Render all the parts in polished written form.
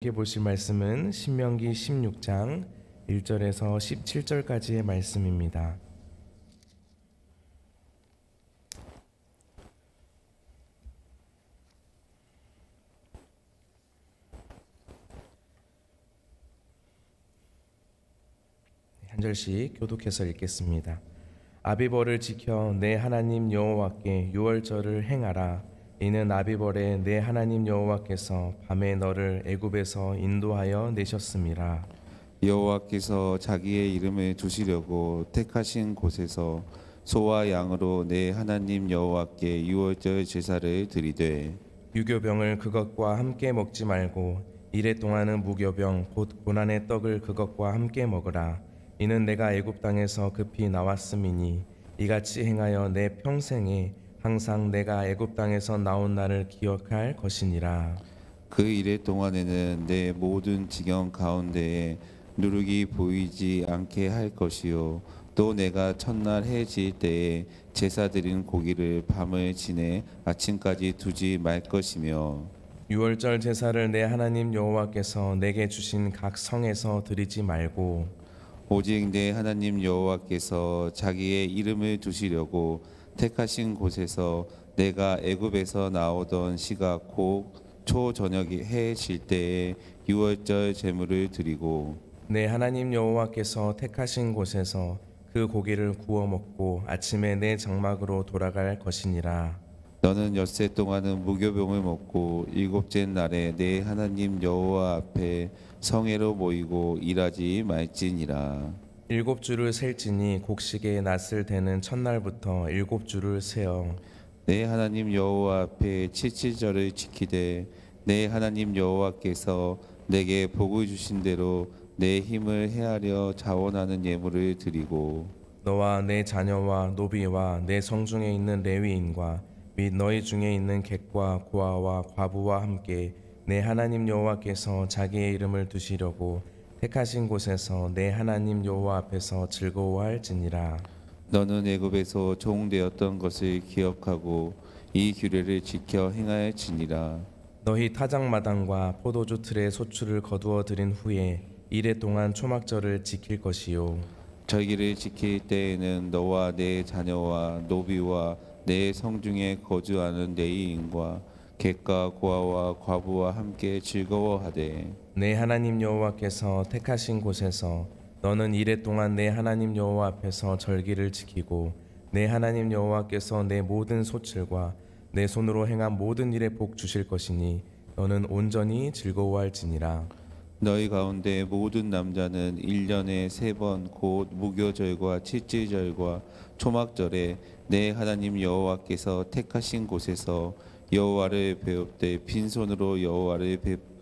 함께 보실 말씀은 신명기 16장 1절에서 17절까지의 말씀입니다. 한 절씩 교독해서 읽겠습니다. 아비벌을 지켜 내 하나님 여호와께 유월절을 행하라. 이는 아비벌에 내 하나님 여호와께서 밤에 너를 애굽에서 인도하여 내셨음이라. 여호와께서 자기의 이름을 두시려고 택하신 곳에서 소와 양으로 내 하나님 여호와께 유월절 제사를 드리되 유교병을 그것과 함께 먹지 말고 이래 동안은 무교병 곧 고난의 떡을 그것과 함께 먹으라. 이는 내가 애굽 땅에서 급히 나왔음이니 이같이 행하여 내 평생에 항상 내가 애굽 땅에서 나온 날을 기억할 것이니라. 그 이래 동안에는 내 모든 지경 가운데에 누룩이 보이지 않게 할 것이요 또 내가 첫날 해 질 때에 제사 드린 고기를 밤을 지내 아침까지 두지 말 것이며 유월절 제사를 내 하나님 여호와께서 내게 주신 각 성에서 드리지 말고 오직 내 하나님 여호와께서 자기의 이름을 두시려고 택하신 곳에서 내가 애굽에서 나오던 시가 곧 초저녁이 해 질 때에 유월절 제물을 드리고 내 하나님 여호와께서 택하신 곳에서 그 고기를 구워 먹고 아침에 내 장막으로 돌아갈 것이니라. 너는 엿새 동안은 무교병을 먹고 일곱째 날에 내 하나님 여호와 앞에 성회로 모이고 일하지 말지니라. 7주를 셀지니 곡식에 낫을 대는 첫날부터 7주를 세어 내 하나님 여호와 앞에 칠칠절을 지키되 내 하나님 여호와께서 내게 복을 주신 대로 내 힘을 헤아려 자원하는 예물을 드리고 너와 내 자녀와 노비와 내 성중에 있는 레위인과 및 너희 중에 있는 객과 고아와 과부와 함께 내 하나님 여호와께서 자기의 이름을 두시려고 택하신 곳에서 내 하나님 여호와 앞에서 즐거워할지니라. 너는 애굽에서 종되었던 것을 기억하고 이 규례를 지켜 행하였지니라. 너희 타작마당과 포도주 틀에 소출을 거두어 들인 후에 이래 동안 초막절을 지킬 것이요 절기를 지킬 때에는 너와 내 자녀와 노비와 내 성중에 거주하는 레위인과 객과 고아와 과부와 함께 즐거워하되 내 하나님 여호와께서 택하신 곳에서 너는 이래 동안 내 하나님 여호와 앞에서 절기를 지키고 내 하나님 여호와께서 내 모든 소출과 내 손으로 행한 모든 일에 복 주실 것이니 너는 온전히 즐거워할지니라. 너희 가운데 모든 남자는 1년에 3번 곧 무교절과 칠칠절과 초막절에 내 하나님 여호와께서 택하신 곳에서 여호와를 배웁되 빈손으로 여호와를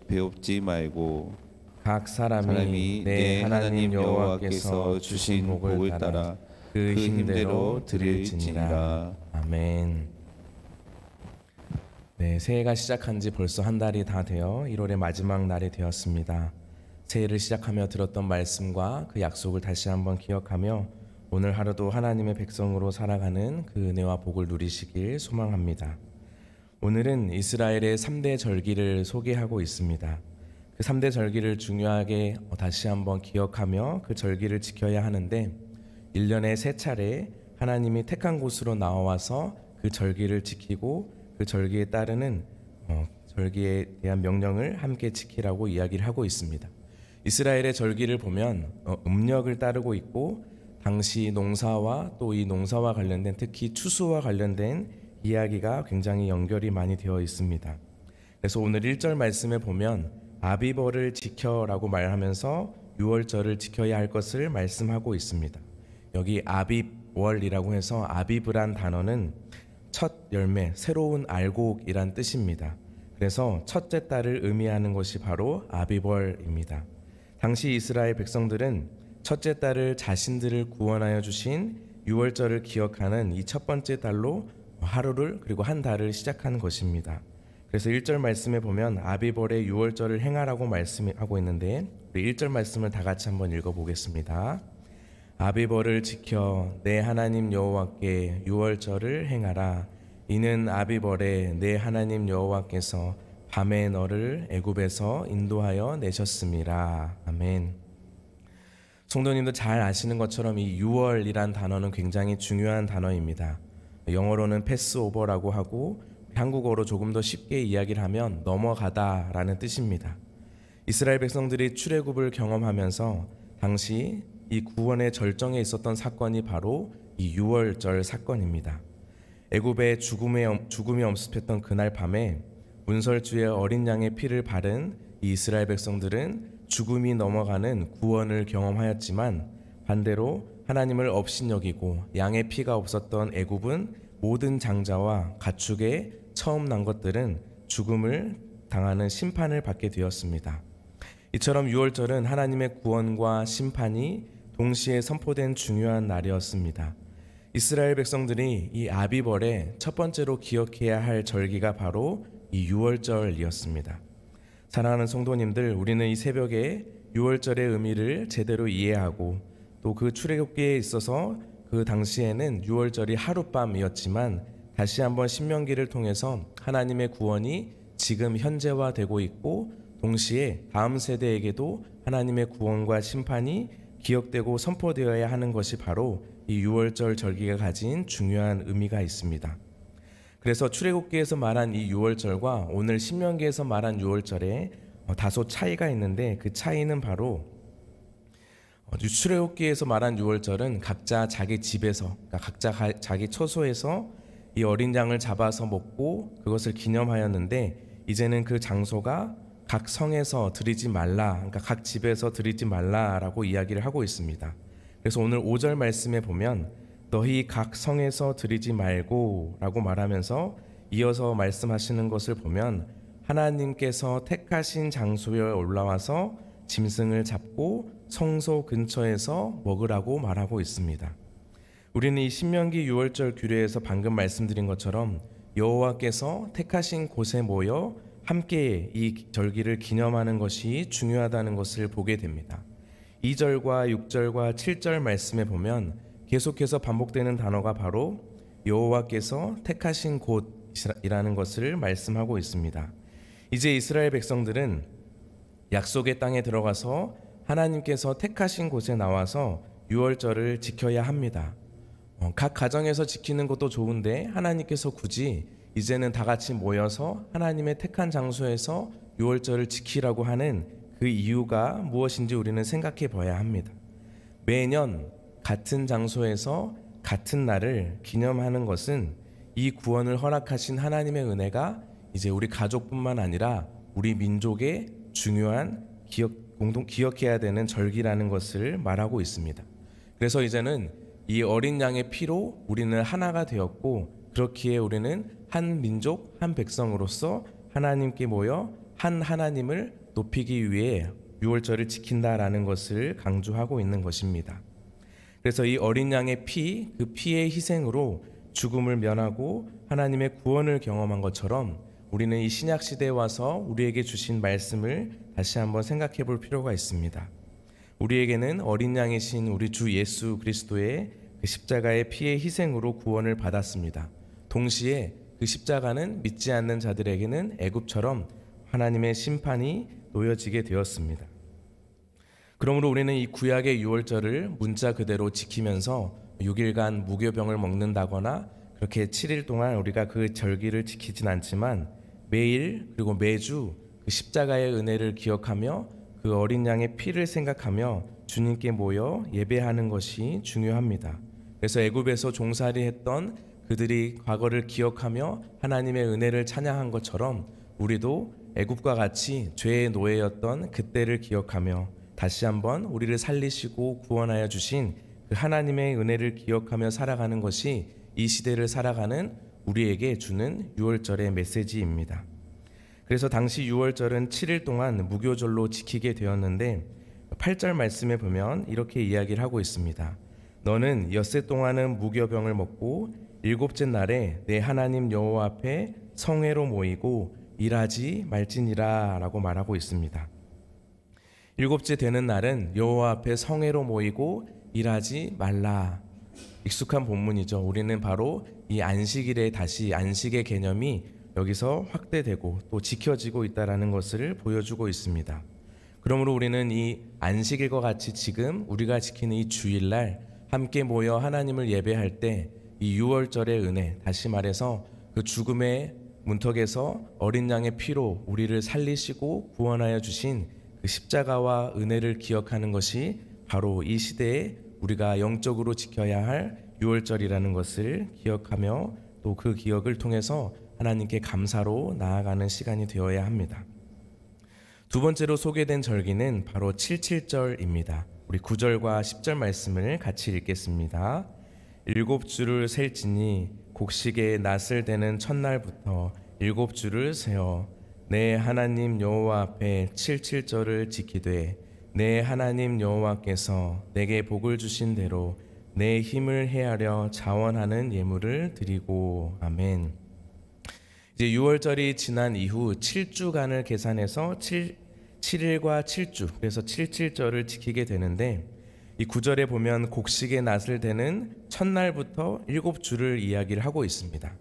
배웁지 말고 각 사람이 내 하나님 여호와께서 주신 복을 따라 그 힘대로 드릴지니라. 아멘. 네, 새해가 시작한 지 벌써 한 달이 다 되어 1월의 마지막 날이 되었습니다. 새해를 시작하며 들었던 말씀과 그 약속을 다시 한번 기억하며 오늘 하루도 하나님의 백성으로 살아가는 그 은혜와 복을 누리시길 소망합니다. 오늘은 이스라엘의 3대 절기를 소개하고 있습니다. 그 3대 절기를 중요하게 다시 한번 기억하며 그 절기를 지켜야 하는데 1년에 3차례 하나님이 택한 곳으로 나와서 그 절기를 지키고 그 절기에 따르는 절기에 대한 명령을 함께 지키라고 이야기를 하고 있습니다. 이스라엘의 절기를 보면 음력을 따르고 있고 당시 농사와 또 이 농사와 관련된 특히 추수와 관련된 이야기가 굉장히 연결이 많이 되어 있습니다. 그래서 오늘 1절 말씀에 보면 아비벌을 지켜라고 말하면서 유월절을 지켜야 할 것을 말씀하고 있습니다. 여기 아비월이라고 해서 아비브란 단어는 첫 열매, 새로운 알곡이란 뜻입니다. 그래서 첫째 달을 의미하는 것이 바로 아비벌입니다. 당시 이스라엘 백성들은 첫째 달을 자신들을 구원하여 주신 유월절을 기억하는 이 첫 번째 달로 하루를 그리고 한 달을 시작하는 것입니다. 그래서 1절 말씀에 보면 아비벌의 유월절을 행하라고 말씀하고 있는데 우리 1절 말씀을 다 같이 한번 읽어보겠습니다. 아비벌을 지켜 내 하나님 여호와께 유월절을 행하라. 이는 아비벌에 내 하나님 여호와께서 밤에 너를 애굽에서 인도하여 내셨음이라. 아멘. 성도님도 잘 아시는 것처럼 이 6월이란 단어는 굉장히 중요한 단어입니다. 영어로는 패스오버라고 하고 한국어로 조금 더 쉽게 이야기를 하면 넘어가다라는 뜻입니다. 이스라엘 백성들이 출애굽을 경험하면서 당시 이 구원의 절정에 있었던 사건이 바로 이 6월절 사건입니다. 애굽에 죽음이 엄습했던 그날 밤에 문설주에 어린 양의 피를 바른 이 이스라엘 백성들은 죽음이 넘어가는 구원을 경험하였지만, 반대로 하나님을 업신여기고 양의 피가 없었던 애굽은 모든 장자와 가축에 처음 난 것들은 죽음을 당하는 심판을 받게 되었습니다. 이처럼 6월절은 하나님의 구원과 심판이 동시에 선포된 중요한 날이었습니다. 이스라엘 백성들이 이 아비벌에 첫 번째로 기억해야 할 절기가 바로 이 6월절이었습니다. 사랑하는 성도님들, 우리는 이 새벽에 6월절의 의미를 제대로 이해하고 또 그 출애굽기에 있어서 그 당시에는 6월절이 하룻밤이었지만 다시 한번 신명기를 통해서 하나님의 구원이 지금 현재화되고 있고, 동시에 다음 세대에게도 하나님의 구원과 심판이 기억되고 선포되어야 하는 것이 바로 이 6월절 절기가 가진 중요한 의미가 있습니다. 그래서 출애굽기에서 말한 이 6월절과 오늘 신명기에서 말한 6월절에 다소 차이가 있는데, 그 차이는 바로 출애굽기에서 말한 6월절은 각자 자기 집에서, 그러니까 각자 자기 처소에서 이 어린 양을 잡아서 먹고 그것을 기념하였는데, 이제는 그 장소가 각 성에서 드리지 말라, 그러니까 각 집에서 드리지 말라라고 이야기를 하고 있습니다. 그래서 오늘 5절 말씀에 보면 너희 각 성에서 드리지 말고 라고 말하면서 이어서 말씀하시는 것을 보면 하나님께서 택하신 장소에 올라와서 짐승을 잡고 성소 근처에서 먹으라고 말하고 있습니다. 우리는 이 신명기 6월절 규례에서 방금 말씀드린 것처럼 여호와께서 택하신 곳에 모여 함께 이 절기를 기념하는 것이 중요하다는 것을 보게 됩니다. 2절과 6절과 7절 말씀에 보면 계속해서 반복되는 단어가 바로 여호와께서 택하신 곳이라는 것을 말씀하고 있습니다. 이제 이스라엘 백성들은 약속의 땅에 들어가서 하나님께서 택하신 곳에 나와서 6월절을 지켜야 합니다. 각 가정에서 지키는 것도 좋은데 하나님께서 굳이 이제는 다 같이 모여서 하나님의 택한 장소에서 6월절을 지키라고 하는 그 이유가 무엇인지 우리는 생각해 봐야 합니다. 매년 같은 장소에서 같은 날을 기념하는 것은 이 구원을 허락하신 하나님의 은혜가 이제 우리 가족뿐만 아니라 우리 민족의 중요한 기억해야 되는 절기라는 것을 말하고 있습니다. 그래서 이제는 이 어린 양의 피로 우리는 하나가 되었고, 그렇기에 우리는 한 민족, 한 백성으로서 하나님께 모여 한 하나님을 높이기 위해 6월절을 지킨다라는 것을 강조하고 있는 것입니다. 그래서 이 어린 양의 피, 그 피의 희생으로 죽음을 면하고 하나님의 구원을 경험한 것처럼 우리는 이 신약 시대에 와서 우리에게 주신 말씀을 다시 한번 생각해 볼 필요가 있습니다. 우리에게는 어린 양이신 우리 주 예수 그리스도의 그 십자가의 피의 희생으로 구원을 받았습니다. 동시에 그 십자가는 믿지 않는 자들에게는 애굽처럼 하나님의 심판이 놓여지게 되었습니다. 그러므로 우리는 이 구약의 6월절을 문자 그대로 지키면서 6일간 무교병을 먹는다거나 그렇게 7일 동안 우리가 그 절기를 지키진 않지만 매일 그리고 매주 그 십자가의 은혜를 기억하며 그 어린 양의 피를 생각하며 주님께 모여 예배하는 것이 중요합니다. 그래서 애굽에서 종살이 했던 그들이 과거를 기억하며 하나님의 은혜를 찬양한 것처럼 우리도 애굽과 같이 죄의 노예였던 그때를 기억하며 다시 한번 우리를 살리시고 구원하여 주신 그 하나님의 은혜를 기억하며 살아가는 것이 이 시대를 살아가는 우리에게 주는 6월절의 메시지입니다. 그래서 당시 6월절은 7일 동안 무교절로 지키게 되었는데 8절 말씀에 보면 이렇게 이야기를 하고 있습니다. 너는 엿새 동안은 무교병을 먹고 일곱째 날에 내 하나님 여호와 앞에 성회로 모이고 일하지 말지니라 라고 말하고 있습니다. 일곱째 되는 날은 여호와 앞에 성회로 모이고 일하지 말라. 익숙한 본문이죠. 우리는 바로 이 안식일에 다시 안식의 개념이 여기서 확대되고 또 지켜지고 있다라는 것을 보여주고 있습니다. 그러므로 우리는 이 안식일과 같이 지금 우리가 지키는 이 주일날 함께 모여 하나님을 예배할 때 이 유월절의 은혜, 다시 말해서 그 죽음의 문턱에서 어린 양의 피로 우리를 살리시고 구원하여 주신 그 십자가와 은혜를 기억하는 것이 바로 이 시대에 우리가 영적으로 지켜야 할 유월절이라는 것을 기억하며 또 그 기억을 통해서 하나님께 감사로 나아가는 시간이 되어야 합니다. 두 번째로 소개된 절기는 바로 77절입니다. 우리 9절과 10절 말씀을 같이 읽겠습니다. 7주를 셀지니 곡식의 낫을 대는 첫날부터 7주를 세어 내 하나님 여호와 앞에 77절을 지키되 내 하나님 여호와께서 내게 복을 주신 대로 내 힘을 헤아려 자원하는 예물을 드리고. 아멘. 이제 6월절이 지난 이후 7주간을 계산해서 7일과 7주, 그래서 77절을 지키게 되는데, 이 9절에 보면 곡식의 낫을 대는 첫날부터 7주를 이야기를 하고 있습니다.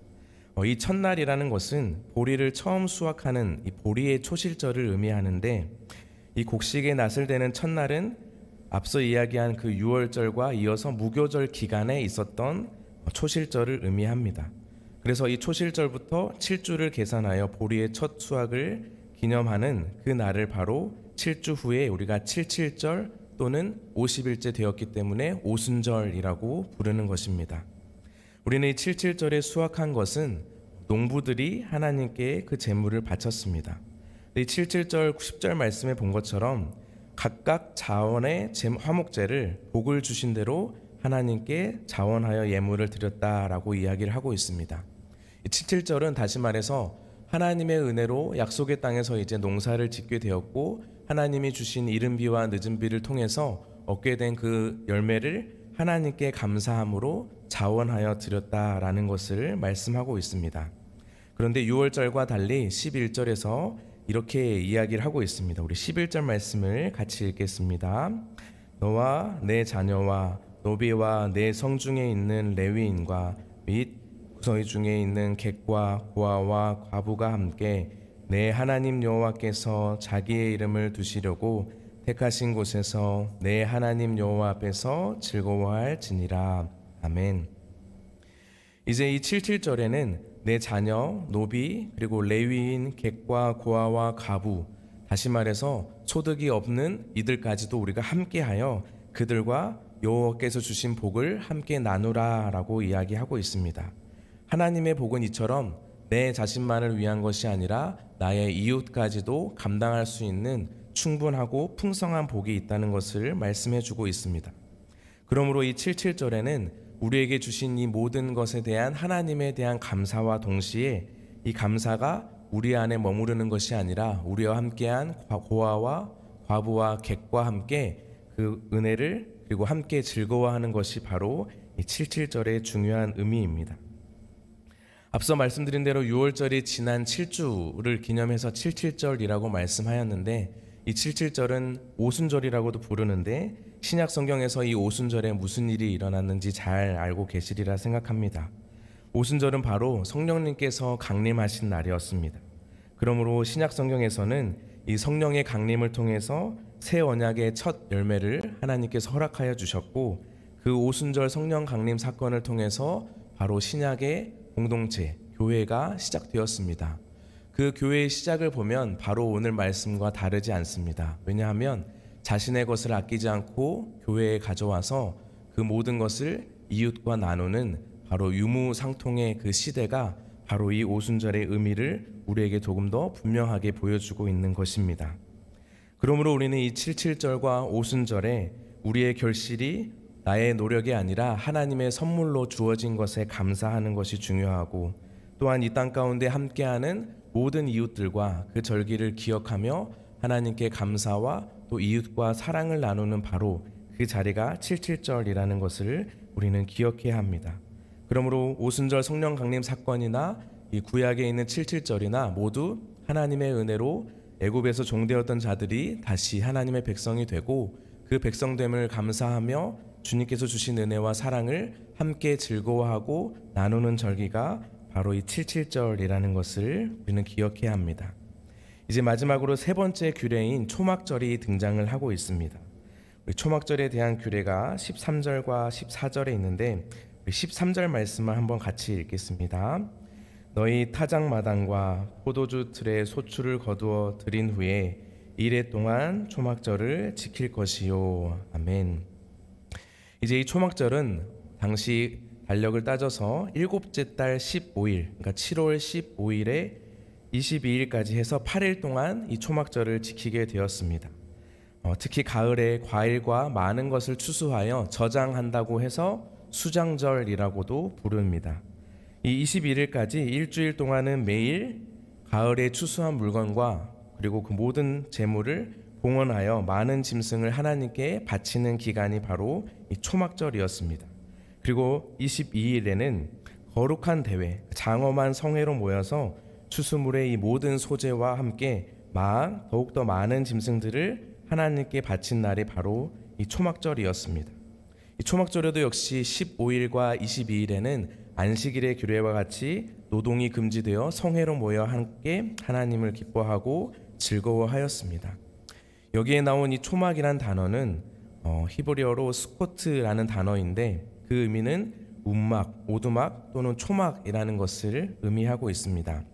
이 첫날이라는 것은 보리를 처음 수확하는 이 보리의 초실절을 의미하는데, 이 곡식의 낫을 대는 첫날은 앞서 이야기한 그 6월절과 이어서 무교절 기간에 있었던 초실절을 의미합니다. 그래서 이 초실절부터 7주를 계산하여 보리의 첫 수확을 기념하는 그 날을 바로 7주 후에 우리가 77절 또는 50일째 되었기 때문에 오순절이라고 부르는 것입니다. 우리는 이 77절에 수확한 것은 농부들이 하나님께 그 제물을 바쳤습니다. 이 77절, 10절 말씀에 본 것처럼 각각 자원의 화목제를 복을 주신 대로 하나님께 자원하여 예물을 드렸다라고 이야기를 하고 있습니다. 이 77절은 다시 말해서 하나님의 은혜로 약속의 땅에서 이제 농사를 짓게 되었고, 하나님이 주신 이른 비와 늦은 비를 통해서 얻게 된 그 열매를 하나님께 감사함으로 자원하여 드렸다라는 것을 말씀하고 있습니다. 그런데 6월절과 달리 11절에서 이렇게 이야기를 하고 있습니다. 우리 11절 말씀을 같이 읽겠습니다. 너와 내 자녀와 노비와 내 성중에 있는 레위인과 및 구서의 중에 있는 객과 고아와 과부가 함께 내 하나님 여호와께서 자기의 이름을 두시려고 택하신 곳에서 내 하나님 여호와 앞에서 즐거워할지니라. 아멘. 이제 이 77절에는 내 자녀, 노비, 그리고 레위인, 객과 고아와 과부, 다시 말해서 소득이 없는 이들까지도 우리가 함께하여 그들과 여호와께서 주신 복을 함께 나누라라고 이야기하고 있습니다. 하나님의 복은 이처럼 내 자신만을 위한 것이 아니라 나의 이웃까지도 감당할 수 있는 충분하고 풍성한 복이 있다는 것을 말씀해주고 있습니다. 그러므로 이 77절에는 우리에게 주신 이 모든 것에 대한 하나님에 대한 감사와 동시에 이 감사가 우리 안에 머무르는 것이 아니라 우리와 함께한 고아와 과부와 객과 함께 그 은혜를 그리고 함께 즐거워하는 것이 바로 이 77절의 중요한 의미입니다. 앞서 말씀드린 대로 6월절이 지난 7주를 기념해서 77절이라고 말씀하였는데, 이 77절은 오순절이라고도 부르는데 신약 성경에서 이 오순절에 무슨 일이 일어났는지 잘 알고 계시리라 생각합니다. 오순절은 바로 성령님께서 강림하신 날이었습니다. 그러므로 신약 성경에서는 이 성령의 강림을 통해서 새 언약의 첫 열매를 하나님께서 허락하여 주셨고, 그 오순절 성령 강림 사건을 통해서 바로 신약의 공동체, 교회가 시작되었습니다. 그 교회의 시작을 보면 바로 오늘 말씀과 다르지 않습니다. 왜냐하면 자신의 것을 아끼지 않고 교회에 가져와서 그 모든 것을 이웃과 나누는 바로 유무상통의 그 시대가 바로 이 오순절의 의미를 우리에게 조금 더 분명하게 보여주고 있는 것입니다. 그러므로 우리는 이 77절과 오순절에 우리의 결실이 나의 노력이 아니라 하나님의 선물로 주어진 것에 감사하는 것이 중요하고, 또한 이 땅 가운데 함께하는 모든 이웃들과 그 절기를 기억하며 하나님께 감사와 또 이웃과 사랑을 나누는 바로 그 자리가 77절이라는 것을 우리는 기억해야 합니다. 그러므로 오순절 성령 강림 사건이나 이 구약에 있는 77절이나 모두 하나님의 은혜로 애굽에서 종되었던 자들이 다시 하나님의 백성이 되고, 그 백성됨을 감사하며 주님께서 주신 은혜와 사랑을 함께 즐거워하고 나누는 절기가 바로 이 77절이라는 것을 우리는 기억해야 합니다. 이제 마지막으로 세 번째 규례인 초막절이 등장을 하고 있습니다. 우리 초막절에 대한 규례가 13절과 14절에 있는데 13절 말씀을 한번 같이 읽겠습니다. 너희 타작마당과 포도주 틀에 소출을 거두어 들인 후에 이래 동안 초막절을 지킬 것이요. 아멘. 이제 이 초막절은 당시 달력을 따져서 일곱째 달 15일, 그러니까 7월 15일에 22일까지 해서 8일 동안 이 초막절을 지키게 되었습니다. 특히 가을에 과일과 많은 것을 추수하여 저장한다고 해서 수장절이라고도 부릅니다. 이 21일까지 일주일 동안은 매일 가을에 추수한 물건과 그리고 그 모든 재물을 봉헌하여 많은 짐승을 하나님께 바치는 기간이 바로 이 초막절이었습니다. 그리고 22일에는 거룩한 대회, 장엄한 성회로 모여서 추수물의 이 모든 소재와 함께 더욱더 많은 짐승들을 하나님께 바친 날이 바로 이 초막절이었습니다. 이 초막절에도 역시 15일과 22일에는 안식일의 규례와 같이 노동이 금지되어 성회로 모여 함께 하나님을 기뻐하고 즐거워하였습니다. 여기에 나온 이 초막이란 단어는 히브리어로 스코트라는 단어인데 그 의미는 움막, 오두막 또는 초막이라는 것을 의미하고 있습니다.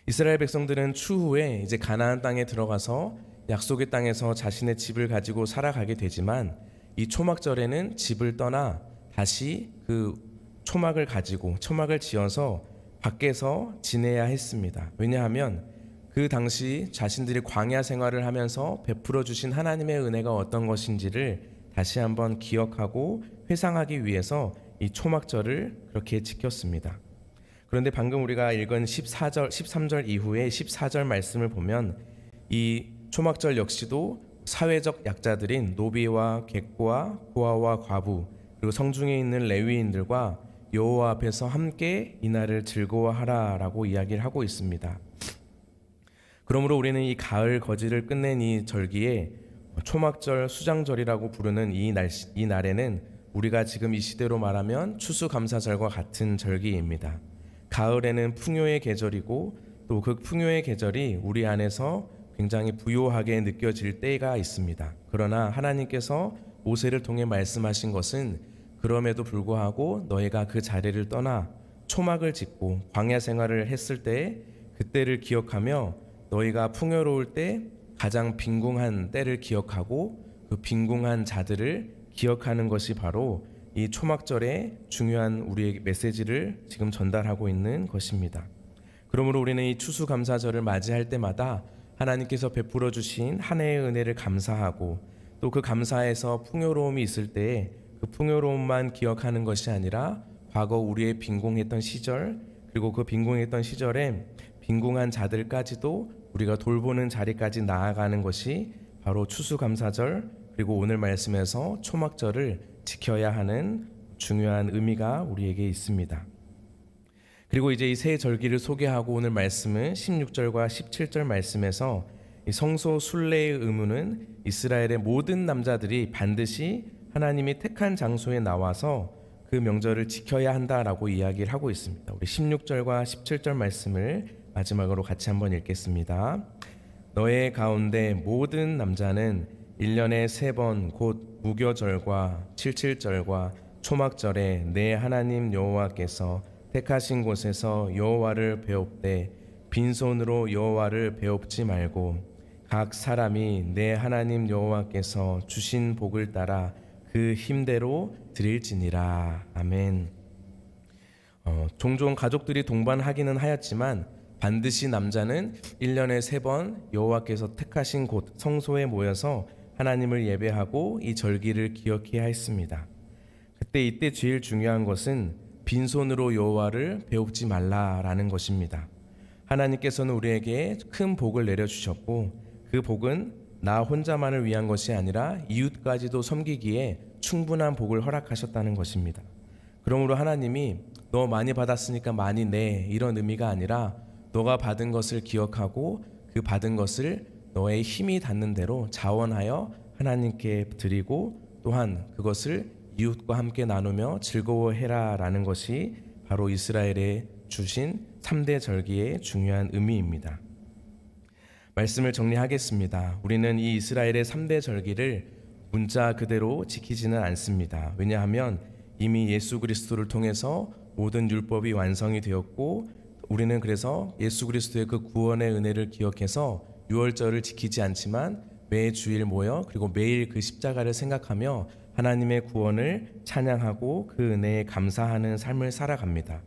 이스라엘 백성들은 추후에 이제 가나안 땅에 들어가서 약속의 땅에서 자신의 집을 가지고 살아가게 되지만 이 초막절에는 집을 떠나 다시 그 초막을 가지고 초막을 지어서 밖에서 지내야 했습니다. 왜냐하면 그 당시 자신들이 광야 생활을 하면서 베풀어 주신 하나님의 은혜가 어떤 것인지를 다시 한번 기억하고 회상하기 위해서 이 초막절을 그렇게 지켰습니다. 그런데 방금 우리가 읽은 13절 이후에 14절 말씀을 보면 이 초막절 역시도 사회적 약자들인 노비와 객과 고아와 과부 그리고 성중에 있는 레위인들과 여호와 앞에서 함께 이 날을 즐거워하라라고 이야기를 하고 있습니다. 그러므로 우리는 이 가을 거지를 끝낸 이 절기에 초막절, 수장절이라고 부르는 이 날에는 우리가 지금 이 시대로 말하면 추수감사절과 같은 절기입니다. 가을에는 풍요의 계절이고 또 그 풍요의 계절이 우리 안에서 굉장히 부요하게 느껴질 때가 있습니다. 그러나 하나님께서 모세를 통해 말씀하신 것은 그럼에도 불구하고 너희가 그 자리를 떠나 초막을 짓고 광야 생활을 했을 때 그때를 기억하며 너희가 풍요로울 때 가장 빈궁한 때를 기억하고 그 빈궁한 자들을 기억하는 것이 바로 이 초막절의 중요한 우리의 메시지를 지금 전달하고 있는 것입니다. 그러므로 우리는 이 추수감사절을 맞이할 때마다 하나님께서 베풀어 주신 한 해의 은혜를 감사하고 또 그 감사에서 풍요로움이 있을 때에 그 풍요로움만 기억하는 것이 아니라 과거 우리의 빈궁했던 시절 그리고 그 빈궁했던 시절에 빈궁한 자들까지도 우리가 돌보는 자리까지 나아가는 것이 바로 추수감사절 그리고 오늘 말씀에서 초막절을 지켜야 하는 중요한 의미가 우리에게 있습니다. 그리고 이제 이 세 절기를 소개하고 오늘 말씀은 16절과 17절 말씀에서 이 성소 순례의 의무는 이스라엘의 모든 남자들이 반드시 하나님이 택한 장소에 나와서 그 명절을 지켜야 한다라고 이야기를 하고 있습니다. 우리 16절과 17절 말씀을 마지막으로 같이 한번 읽겠습니다. 너의 가운데 모든 남자는 1년에 3번 곧 무교절과 77절과 초막절에 내 하나님 여호와께서 택하신 곳에서 여호와를 배웁되 빈손으로 여호와를 배웁지 말고 각 사람이 내 하나님 여호와께서 주신 복을 따라 그 힘대로 드릴지니라. 아멘. 종종 가족들이 동반하기는 하였지만 반드시 남자는 1년에 3번 여호와께서 택하신 곳 성소에 모여서 하나님을 예배하고 이 절기를 기억해야 했습니다. 이때 제일 중요한 것은 빈손으로 여호와를 배웁지 말라라는 것입니다. 하나님께서는 우리에게 큰 복을 내려주셨고 그 복은 나 혼자만을 위한 것이 아니라 이웃까지도 섬기기에 충분한 복을 허락하셨다는 것입니다. 그러므로 하나님이 너 많이 받았으니까 많이 내 이런 의미가 아니라 너가 받은 것을 기억하고 그 받은 것을 너의 힘이 닿는 대로 자원하여 하나님께 드리고 또한 그것을 이웃과 함께 나누며 즐거워해라 라는 것이 바로 이스라엘의 주신 3대 절기의 중요한 의미입니다. 말씀을 정리하겠습니다. 우리는 이 이스라엘의 3대 절기를 문자 그대로 지키지는 않습니다. 왜냐하면 이미 예수 그리스도를 통해서 모든 율법이 완성이 되었고, 우리는 그래서 예수 그리스도의 그 구원의 은혜를 기억해서 유월절을 지키지 않지만 매 주일 모여 그리고 매일 그 십자가를 생각하며 하나님의 구원을 찬양하고 그 은혜에 감사하는 삶을 살아갑니다.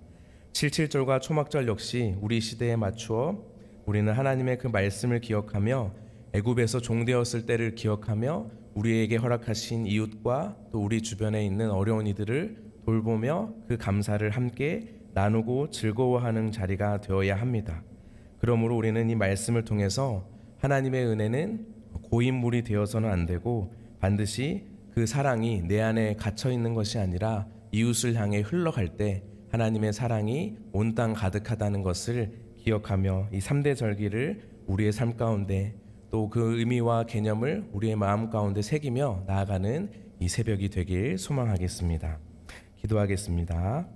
77절과 초막절 역시 우리 시대에 맞추어 우리는 하나님의 그 말씀을 기억하며 애굽에서 종되었을 때를 기억하며 우리에게 허락하신 이웃과 또 우리 주변에 있는 어려운 이들을 돌보며 그 감사를 함께 나누고 즐거워하는 자리가 되어야 합니다. 그러므로 우리는 이 말씀을 통해서 하나님의 은혜는 고인물이 되어서는 안 되고 반드시 그 사랑이 내 안에 갇혀 있는 것이 아니라 이웃을 향해 흘러갈 때 하나님의 사랑이 온 땅 가득하다는 것을 기억하며 이 3대 절기를 우리의 삶 가운데 또 그 의미와 개념을 우리의 마음 가운데 새기며 나아가는 이 새벽이 되길 소망하겠습니다. 기도하겠습니다.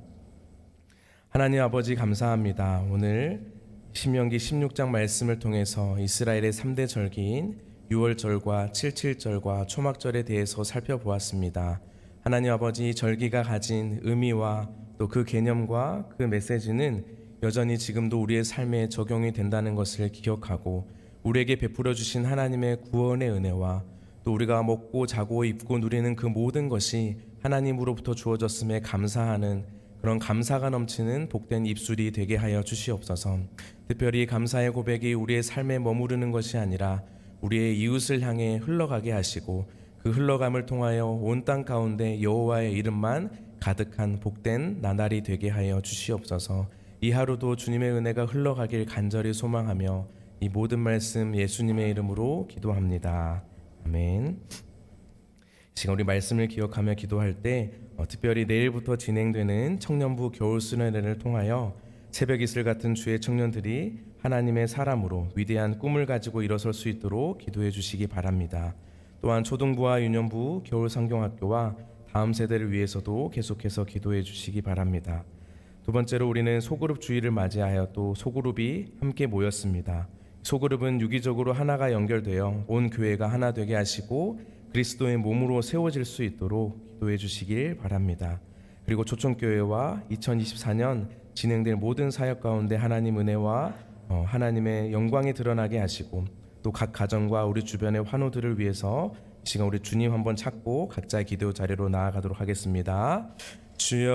하나님 아버지 감사합니다. 오늘 신명기 16장 말씀을 통해서 이스라엘의 3대 절기인 유월절과 77절과 초막절에 대해서 살펴보았습니다. 하나님 아버지, 절기가 가진 의미와 또 그 개념과 그 메시지는 여전히 지금도 우리의 삶에 적용이 된다는 것을 기억하고 우리에게 베풀어 주신 하나님의 구원의 은혜와 또 우리가 먹고 자고 입고 누리는 그 모든 것이 하나님으로부터 주어졌음에 감사하는 그런 감사가 넘치는 복된 입술이 되게 하여 주시옵소서. 특별히 감사의 고백이 우리의 삶에 머무르는 것이 아니라 우리의 이웃을 향해 흘러가게 하시고 그 흘러감을 통하여 온 땅 가운데 여호와의 이름만 가득한 복된 나날이 되게 하여 주시옵소서. 이 하루도 주님의 은혜가 흘러가길 간절히 소망하며 이 모든 말씀 예수님의 이름으로 기도합니다. 아멘. 지금 우리 말씀을 기억하며 기도할 때 특별히 내일부터 진행되는 청년부 겨울수련회를 통하여 새벽 이슬 같은 주의 청년들이 하나님의 사람으로 위대한 꿈을 가지고 일어설 수 있도록 기도해 주시기 바랍니다. 또한 초등부와 유년부 겨울성경학교와 다음 세대를 위해서도 계속해서 기도해 주시기 바랍니다. 두 번째로 우리는 소그룹 주일을 맞이하여 또 소그룹이 함께 모였습니다. 소그룹은 유기적으로 하나가 연결되어 온 교회가 하나 되게 하시고 그리스도의 몸으로 세워질 수 있도록 기도해 주시길 바랍니다. 그리고 초청교회와 2024년 진행될 모든 사역 가운데 하나님 은혜와 하나님의 영광이 드러나게 하시고 또 각 가정과 우리 주변의 환우들을 위해서 이 시간 우리 주님 한번 찾고 각자의 기도 자리로 나아가도록 하겠습니다. 주여